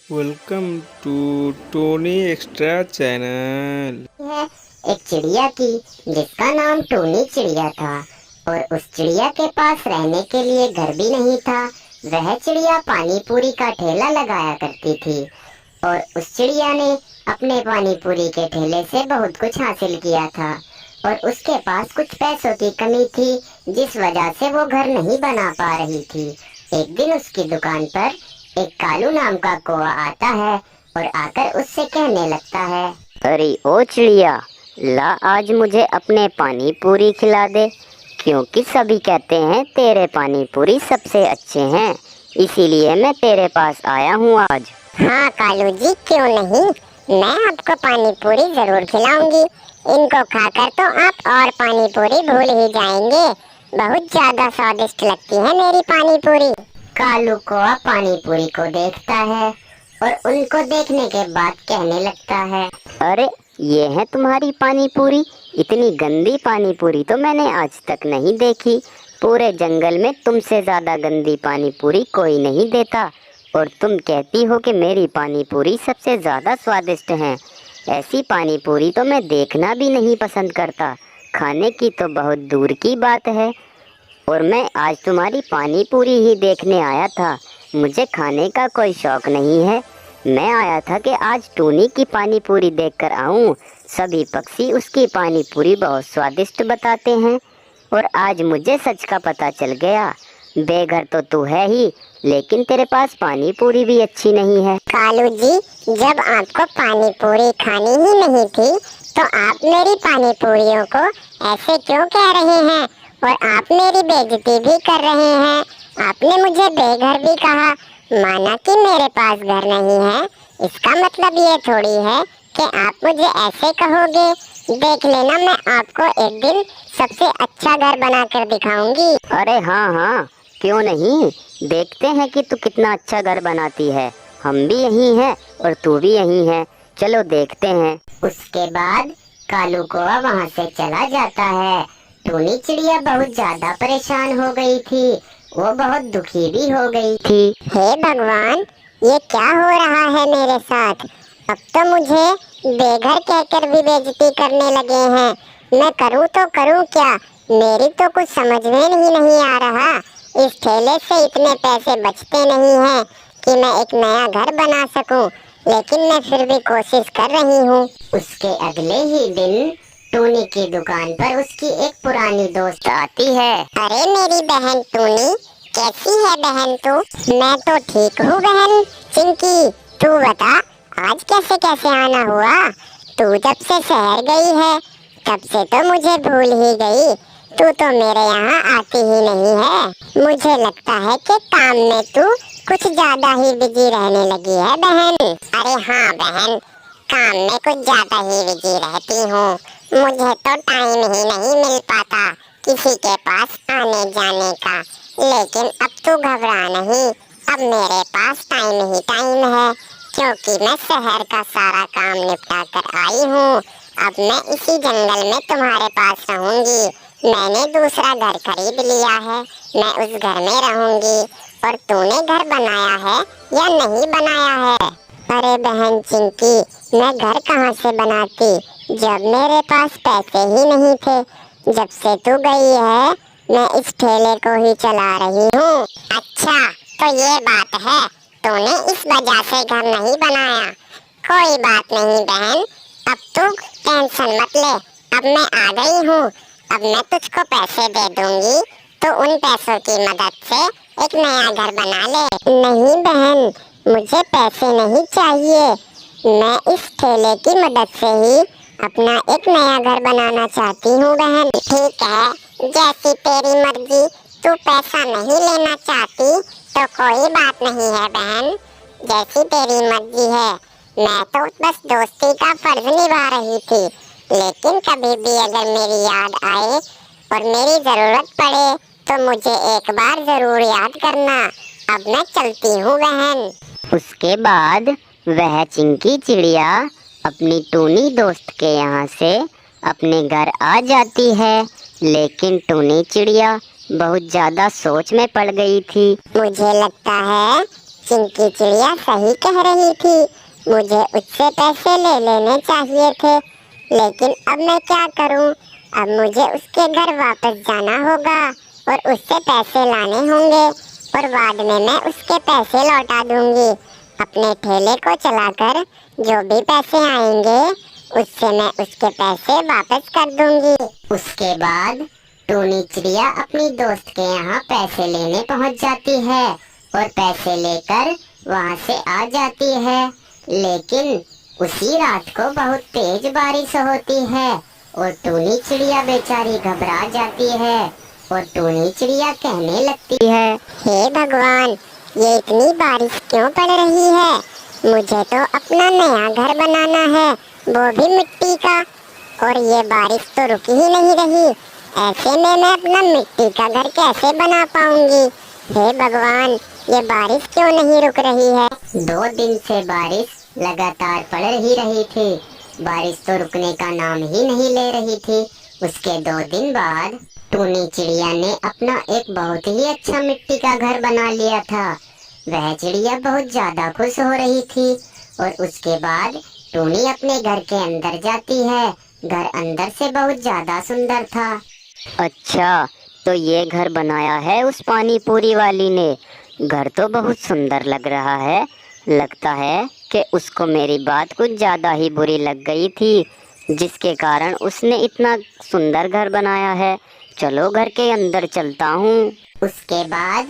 Welcome to Tony extra channel. है एक चिड़िया की जिसका नाम टोनी चिड़िया था। और उस चिड़िया के पास रहने के लिए घर भी नहीं था। वह चिड़िया पानी पूरी का ठेला लगाया करती थी और उस चिड़िया ने अपने पानी पूरी के ठेले से बहुत कुछ हासिल किया था। और उसके पास कुछ पैसों की कमी थी, जिस वजह से वो घर नहीं बना पा रही थी। एक दिन उसकी दुकान पर एक कालू नाम का कौवा आता है और आकर उससे कहने लगता है, अरे ओ चिड़िया, ला आज मुझे अपने पानी पूरी खिला दे, क्योंकि सभी कहते हैं तेरे पानी पूरी सबसे अच्छे हैं, इसीलिए मैं तेरे पास आया हूँ आज। हाँ कालू जी, क्यों नहीं, मैं आपको पानी पूरी जरूर खिलाऊंगी। इनको खाकर तो आप और पानी पूरी भूल ही जाएंगे। बहुत ज्यादा स्वादिष्ट लगती है मेरी पानी पूरी। कालू कौवा पानी पूरी को देखता है और उनको देखने के बाद कहने लगता है, अरे ये है तुम्हारी पानी पूरी। इतनी गंदी पानी पूरी तो मैंने आज तक नहीं देखी। पूरे जंगल में तुमसे ज़्यादा गंदी पानी पूरी कोई नहीं देता, और तुम कहती हो कि मेरी पानी पूरी सबसे ज़्यादा स्वादिष्ट है। ऐसी पानी पूरी तो मैं देखना भी नहीं पसंद करता, खाने की तो बहुत दूर की बात है। और मैं आज तुम्हारी पानी पूरी ही देखने आया था, मुझे खाने का कोई शौक नहीं है। मैं आया था कि आज टूनी की पानी पूरी देखकर आऊं। सभी पक्षी उसकी पानी पूरी बहुत स्वादिष्ट बताते हैं, और आज मुझे सच का पता चल गया। बेघर तो तू है ही, लेकिन तेरे पास पानी पूरी भी अच्छी नहीं है। कालू जी, जब आपको पानी पूरी खानी ही नहीं थी तो आप मेरी पानी पूरियों को ऐसे क्यों कह रहे हैं और आप मेरी बेइज्जती भी कर रहे हैं। आपने मुझे बेघर भी कहा, माना कि मेरे पास घर नहीं है। इसका मतलब ये थोड़ी है कि आप मुझे ऐसे कहोगे। देख लेना, मैं आपको एक दिन सबसे अच्छा घर बनाकर दिखाऊंगी। अरे हाँ हाँ, क्यों नहीं, देखते हैं कि तू कितना अच्छा घर बनाती है। हम भी यहीं हैं और तू भी यहीं है, चलो देखते हैं। उसके बाद कालू कौवा वहाँ से चला जाता है। टूनी चिड़िया बहुत ज्यादा परेशान हो गई थी, वो बहुत दुखी भी हो गई थी। हे भगवान, ये क्या हो रहा है मेरे साथ। अब तो मुझे बेघर कहकर भी बेइज्जती करने लगे हैं। मैं करूँ तो करूँ क्या, मेरी तो कुछ समझ में ही नहीं आ रहा। इस ठेले से इतने पैसे बचते नहीं हैं कि मैं एक नया घर बना सकूं, लेकिन मैं फिर भी कोशिश कर रही हूँ। उसके अगले ही दिन टूनी की दुकान पर उसकी एक पुरानी दोस्त आती है। अरे मेरी बहन टूनी, कैसी है बहन तू? मैं तो ठीक हूँ बहन चिंकी, तू बता आज कैसे कैसे आना हुआ? तू जब से शहर गई है तब से तो मुझे भूल ही गई। तू तो मेरे यहाँ आती ही नहीं है। मुझे लगता है कि काम में तू कुछ ज्यादा ही बिजी रहने लगी है बहन। अरे हाँ बहन, काम में कुछ ज्यादा ही बिजी रहती हूँ। मुझे तो टाइम ही नहीं मिल पाता किसी के पास आने जाने का। लेकिन अब तू घबरा नहीं, अब मेरे पास टाइम ही टाइम है, क्योंकि मैं शहर का सारा काम निपटा कर आई हूँ। अब मैं इसी जंगल में तुम्हारे पास रहूंगी। मैंने दूसरा घर खरीद लिया है, मैं उस घर में रहूंगी। और तूने घर बनाया है या नहीं बनाया है? अरे बहन चिंकी, मैं घर कहाँ से बनाती, जब मेरे पास पैसे ही नहीं थे। जब से तू गई है मैं इस ठेले को ही चला रही हूँ। अच्छा, तो ये बात है, तूने इस वजह से घर नहीं बनाया। कोई बात नहीं बहन, अब तू टेंशन मत ले। अब मैं आ गई हूँ, अब मैं तुझको पैसे दे दूंगी, तो उन पैसों की मदद से एक नया घर बना ले। नहीं बहन, मुझे पैसे नहीं चाहिए। मैं इस ठेले की मदद से ही अपना एक नया घर बनाना चाहती हूँ बहन। ठीक है, जैसी तेरी मर्जी। तू पैसा नहीं लेना चाहती तो कोई बात नहीं है बहन, जैसी तेरी मर्जी है। मैं तो बस दोस्ती का फर्ज निभा रही थी, लेकिन कभी भी अगर मेरी याद आए और मेरी जरूरत पड़े तो मुझे एक बार जरूर याद करना। अब मैं चलती हूँ बहन। उसके बाद वह चिंकी चिड़िया अपनी टूनी दोस्त के यहाँ से अपने घर आ जाती है, लेकिन टूनी चिड़िया बहुत ज़्यादा सोच में पड़ गई थी। मुझे लगता है चिंकी चिड़िया सही कह रही थी, मुझे उससे पैसे ले लेने चाहिए थे, लेकिन अब मैं क्या करूं? अब मुझे उसके घर वापस जाना होगा और उससे पैसे लाने होंगे और बाद में मैं उसके पैसे लौटा दूंगी। अपने ठेले को चलाकर जो भी पैसे आएंगे उससे मैं उसके पैसे वापस कर दूंगी। उसके बाद टूनी चिड़िया अपनी दोस्त के यहाँ पैसे लेने पहुँच जाती है और पैसे लेकर वहाँ से आ जाती है। लेकिन उसी रात को बहुत तेज बारिश होती है और टूनी चिड़िया बेचारी घबरा जाती है और टूनी चिड़िया कहने लगती है, हे भगवान, ये इतनी बारिश क्यों पड़ रही है? मुझे तो अपना नया घर बनाना है, वो भी मिट्टी का, और ये बारिश तो रुक ही नहीं रही। ऐसे में मैं अपना मिट्टी का घर कैसे बना पाऊंगी? हे भगवान, ये बारिश क्यों नहीं रुक रही है? 2 दिन से बारिश लगातार पड़ ही रही थी। बारिश तो रुकने का नाम ही नहीं ले रही थी। उसके 2 दिन बाद टूनी चिड़िया ने अपना एक बहुत ही अच्छा मिट्टी का घर बना लिया था। वह चिड़िया बहुत ज्यादा खुश हो रही थी और उसके बाद टूनी अपने घर के अंदर जाती है। घर अंदर से बहुत ज्यादा सुंदर था। अच्छा, तो ये घर बनाया है उस पानी पूरी वाली ने। घर तो बहुत सुंदर लग रहा है। लगता है कि उसको मेरी बात कुछ ज़्यादा ही बुरी लग गई थी, जिसके कारण उसने इतना सुंदर घर बनाया है। चलो घर के अंदर चलता हूँ। उसके बाद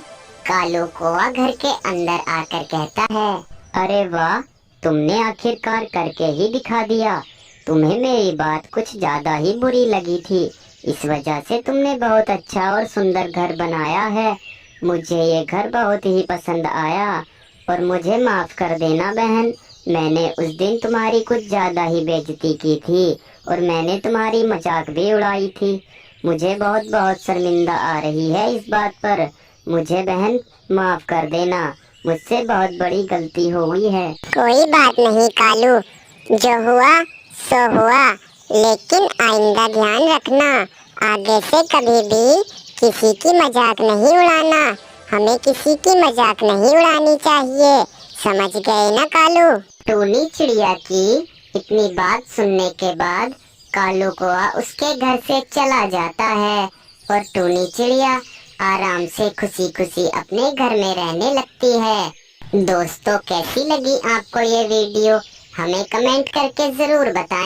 कालू कौआ घर के अंदर आकर कहता है, अरे वाह, तुमने आखिरकार करके ही दिखा दिया। तुम्हें मेरी बात कुछ ज़्यादा ही बुरी लगी थी, इस वजह से तुमने बहुत अच्छा और सुंदर घर बनाया है। मुझे ये घर बहुत ही पसंद आया और मुझे माफ़ कर देना बहन। मैंने उस दिन तुम्हारी कुछ ज़्यादा ही बेइज्जती की थी और मैंने तुम्हारी मजाक भी उड़ाई थी। मुझे बहुत बहुत शर्मिंदा आ रही है इस बात पर। मुझे बहन माफ़ कर देना, मुझसे बहुत बड़ी गलती हो गई है। कोई बात नहीं कालू, जो हुआ सो हुआ, लेकिन आइंदा ध्यान रखना, आगे से कभी भी किसी की मजाक नहीं उड़ाना। हमें किसी की मजाक नहीं उड़ानी चाहिए, समझ गए ना कालू? टूनी चिड़िया की इतनी बात सुनने के बाद कालू कौआ उसके घर से चला जाता है और टूनी चिड़िया आराम से खुशी खुशी अपने घर में रहने लगती है। दोस्तों, कैसी लगी आपको ये वीडियो? हमें कमेंट करके जरूर बताएं।